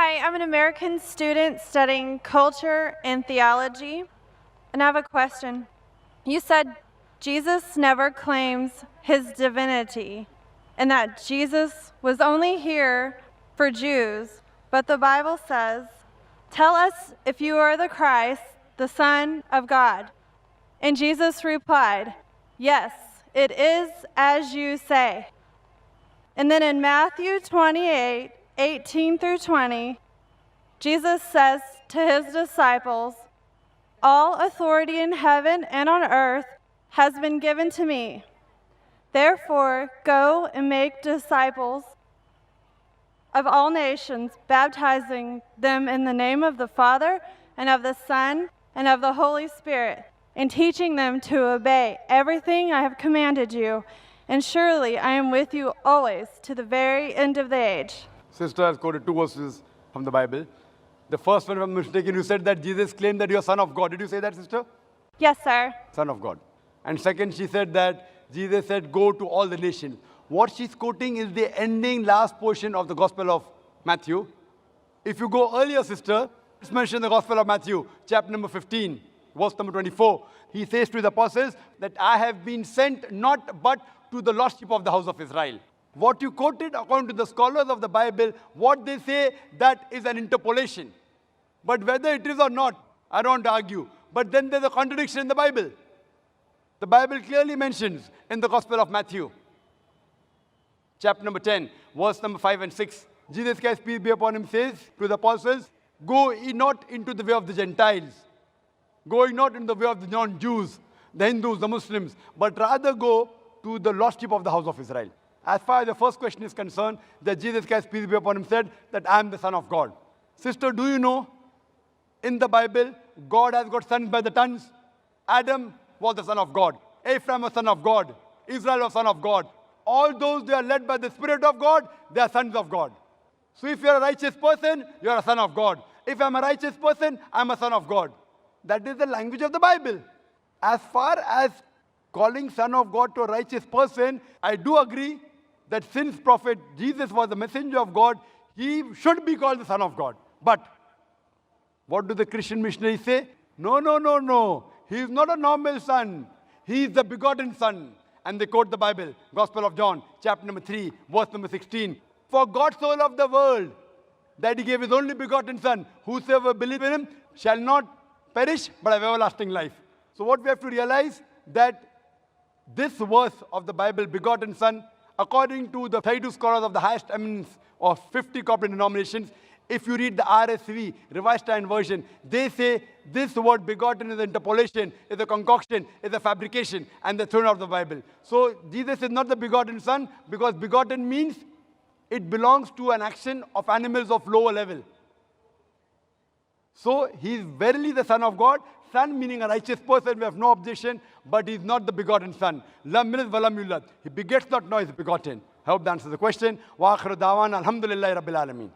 Hi, I'm an American student studying culture and theology, and I have a question. You said Jesus never claims his divinity and that Jesus was only here for Jews, but the Bible says, "Tell us if you are the Christ, the Son of God." And Jesus replied, "Yes, it is as you say." And then in Matthew 28:18 through 20, Jesus says to his disciples, "All authority in heaven and on earth has been given to me. Therefore, go and make disciples of all nations, baptizing them in the name of the Father and of the Son and of the Holy Spirit, and teaching them to obey everything I have commanded you. And surely I am with you always to the very end of the age." Sister has quoted two verses from the Bible. The first one, if I'm mistaken, you said that Jesus claimed that you're Son of God. Did you say that, sister? Yes, sir. Son of God. And second, she said that Jesus said, go to all the nations. What she's quoting is the ending last portion of the Gospel of Matthew. If you go earlier, sister, let's mention the Gospel of Matthew, chapter number 15, verse number 24. He says to the apostles that I have been sent not but to the lost sheep of the house of Israel. What you quoted, according to the scholars of the Bible, what they say, that is an interpolation. But whether it is or not, I don't argue. But then there's a contradiction in the Bible. The Bible clearly mentions in the Gospel of Matthew, chapter number 10, verse number 5 and 6, Jesus Christ, peace be upon him, says to the apostles, go ye not into the way of the Gentiles, going not into the way of the non-Jews, the Hindus, the Muslims, but rather go to the lost sheep of the house of Israel. As far as the first question is concerned, that Jesus Christ, peace be upon him, said that I am the Son of God. Sister, do you know, in the Bible, God has got sons by the tons. Adam was the son of God. Ephraim was son of God. Israel was son of God. All those, they are led by the Spirit of God, they are sons of God. So if you are a righteous person, you are a son of God. If I am a righteous person, I am a son of God. That is the language of the Bible. As far as calling son of God to a righteous person, I do agree that since prophet Jesus was the messenger of God, he should be called the Son of God. But what do the Christian missionaries say? No, no, no, no. He is not a normal son. He is the begotten Son. And they quote the Bible, Gospel of John, chapter number 3, verse number 16. For God so loved the world that he gave his only begotten Son. Whosoever believes in him shall not perish, but have everlasting life. So what we have to realize, that this verse of the Bible, begotten Son, according to the 32 scholars of the highest eminence of 50 corporate denominations, if you read the RSV, Revised Standard Version, they say this word begotten is an interpolation, is a concoction, is a fabrication, and they're thrown out of the Bible. So Jesus is not the begotten Son, because begotten means it belongs to an action of animals of lower level. So he is verily the Son of God. Son meaning a righteous person, we have no objection, but he is not the begotten Son. Lam yalid wa lam yulad. He begets not, nor is begotten. I hope that answers the question. Wa akhiru da'wana alhamdulillahi rabbil alameen.